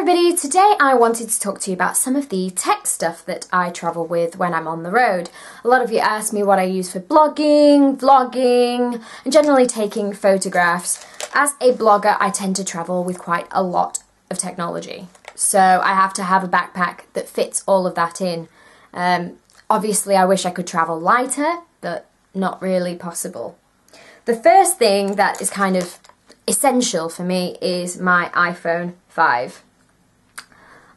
everybody, today I wanted to talk to you about some of the tech stuff that I travel with when I'm on the road. A lot of you ask me what I use for blogging, vlogging, and generally taking photographs. As a blogger, I tend to travel with quite a lot of technology, so I have to have a backpack that fits all of that in. Obviously I wish I could travel lighter, but not really possible. The first thing that is kind of essential for me is my iPhone 5.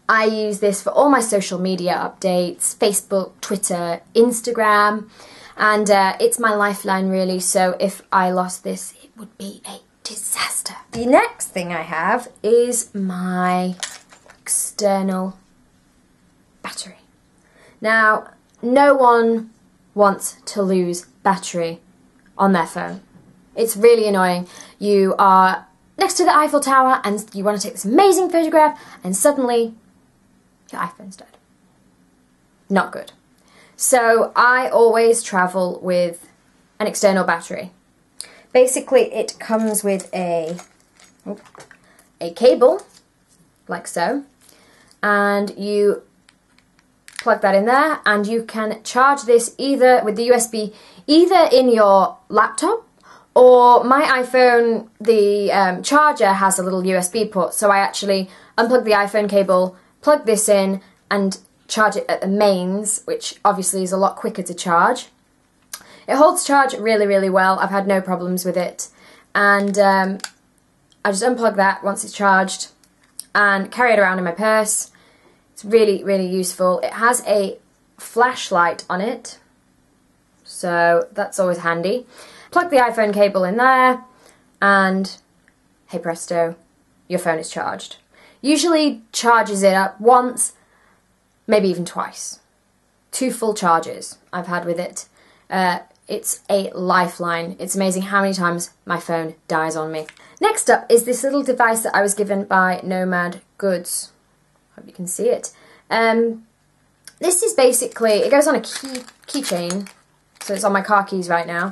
I use this for all my social media updates, Facebook, Twitter, Instagram, and it's my lifeline really, so if I lost this it would be a disaster. The next thing I have is my external battery. Now, no one wants to lose battery on their phone. It's really annoying. You are next to the Eiffel Tower and you want to take this amazing photograph and suddenly your iPhone's dead. Not good. So I always travel with an external battery. Basically it comes with a cable, like so, and you plug that in there and you can charge this either with the USB, either in your laptop, or my iPhone, the charger has a little USB port, so I actually unplug the iPhone cable, plug this in, and charge it at the mains, which obviously is a lot quicker to charge. It holds charge really, really well. I've had no problems with it. And I just unplug that once it's charged and carry it around in my purse. It's really, really useful. It has a flashlight on it, so that's always handy. Plug the iPhone cable in there and hey presto, your phone is charged. Usually charges it up once, maybe even twice. 2 full charges I've had with it. It's a lifeline. It's amazing how many times my phone dies on me. Next up is this little device that I was given by Nomad goods. Hope you can see it. This is basically, it goes on a keychain, so it's on my car keys right now.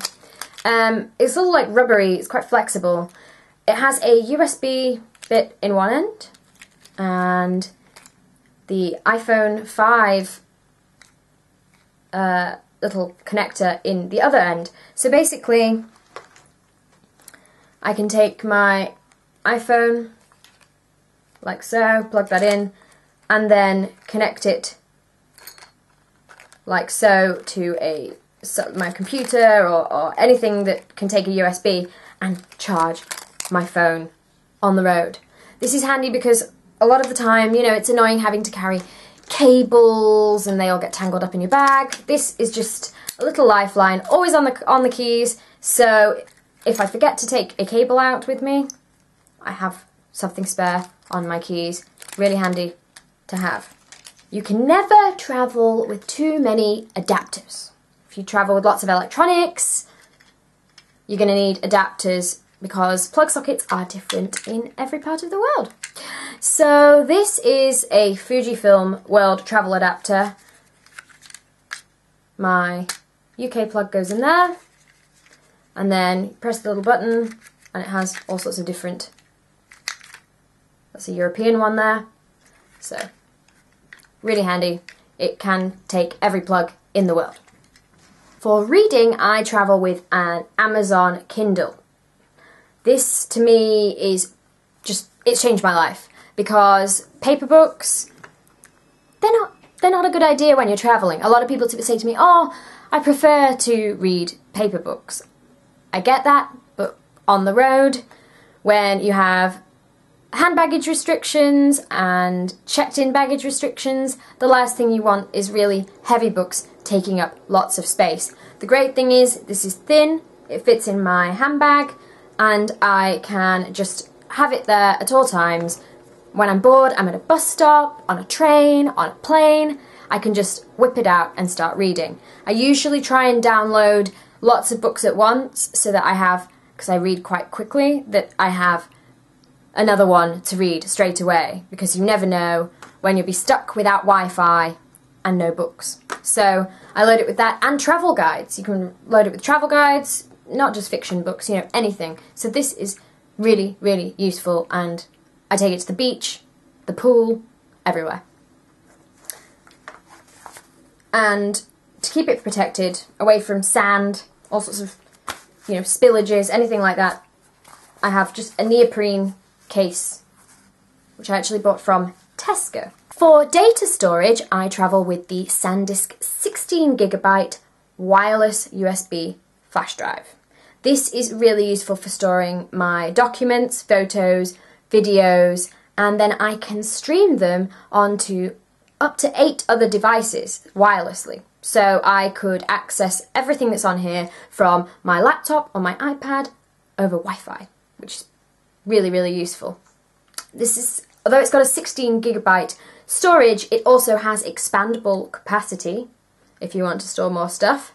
It's a little like rubbery, it's quite flexible. It has a USB bit in one end and the iPhone 5 little connector in the other end. So basically I can take my iPhone like so, plug that in, and then connect it like so to my computer or anything that can take a USB and charge my phone on the road. This is handy because a lot of the time, you know, it's annoying having to carry cables and they all get tangled up in your bag. This is just a little lifeline, always on the keys, so if I forget to take a cable out with me, I have something spare on my keys. Really handy to have. You can never travel with too many adapters. If you travel with lots of electronics, you're going to need adapters because plug sockets are different in every part of the world. So this is a Fujifilm World Travel Adapter. My UK plug goes in there, and then press the little button and it has all sorts of different, that's a European one there, so really handy. It can take every plug in the world. For reading, I travel with an Amazon Kindle. This, to me, is just, it's changed my life, because paper books, they're not a good idea when you're traveling. A lot of people say to me, oh, I prefer to read paper books. I get that, but on the road, when you have hand baggage restrictions and checked-in baggage restrictions, the last thing you want is really heavy books taking up lots of space. The great thing is this is thin, it fits in my handbag, and I can just have it there at all times. When I'm bored, I'm at a bus stop, on a train, on a plane, I can just whip it out and start reading. I usually try and download lots of books at once so that I have, because I read quite quickly, that I have another one to read straight away, because you never know when you'll be stuck without Wi-Fi and no books. So I load it with that and travel guides. You can load it with travel guides, not just fiction books, you know, anything. So this is really, really useful, and I take it to the beach the pool, everywhere. And to keep it protected, away from sand, all sorts of, you know, spillages, anything like that, I have just a neoprene case, which I actually bought from Tesco. For data storage, I travel with the Sandisk 16GB wireless USB flash drive. This is really useful for storing my documents, photos, videos, and then I can stream them onto up to 8 other devices wirelessly. So I could access everything that's on here from my laptop or my iPad over Wi-Fi, which is really, really useful. This is, although it's got a 16GB storage, it also has expandable capacity if you want to store more stuff.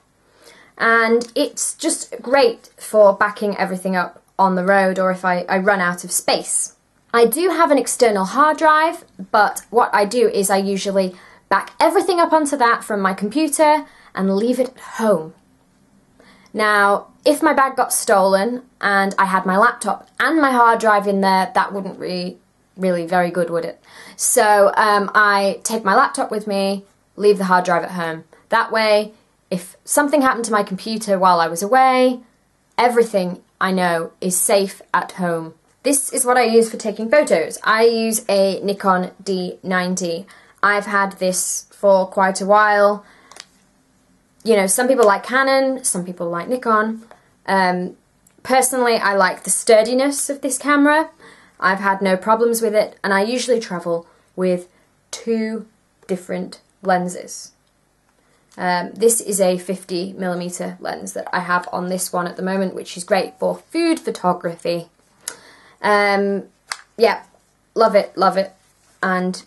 And it's just great for backing everything up on the road or if I run out of space. I do have an external hard drive, but what I do is I usually back everything up onto that from my computer and leave it at home. Now, if my bag got stolen and I had my laptop and my hard drive in there, that wouldn't really very good, would it? So I take my laptop with me, leave the hard drive at home. That way, if something happened to my computer while I was away, everything I know is safe at home. This is what I use for taking photos. I use a Nikon D90. I've had this for quite a while. You know, some people like Canon, some people like Nikon. Personally, I like the sturdiness of this camera. I've had no problems with it, and I usually travel with 2 different lenses. This is a 50mm lens that I have on this one at the moment, which is great for food photography. Yeah, love it, and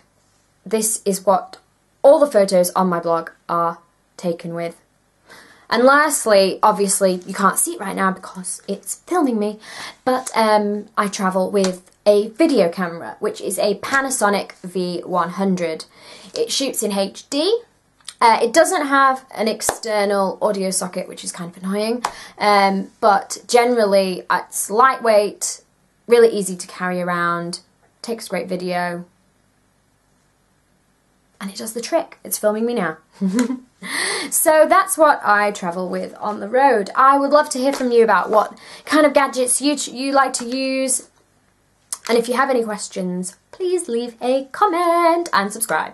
this is what all the photos on my blog are taken with. And lastly, obviously you can't see it right now because it's filming me, but I travel with a video camera, which is a Panasonic V100. It shoots in HD. It doesn't have an external audio socket, which is kind of annoying, but generally it's lightweight, really easy to carry around, takes great video, and it does the trick. It's filming me now. So that's what I travel with on the road. I would love to hear from you about what kind of gadgets you like to use, and if you have any questions, please leave a comment and subscribe.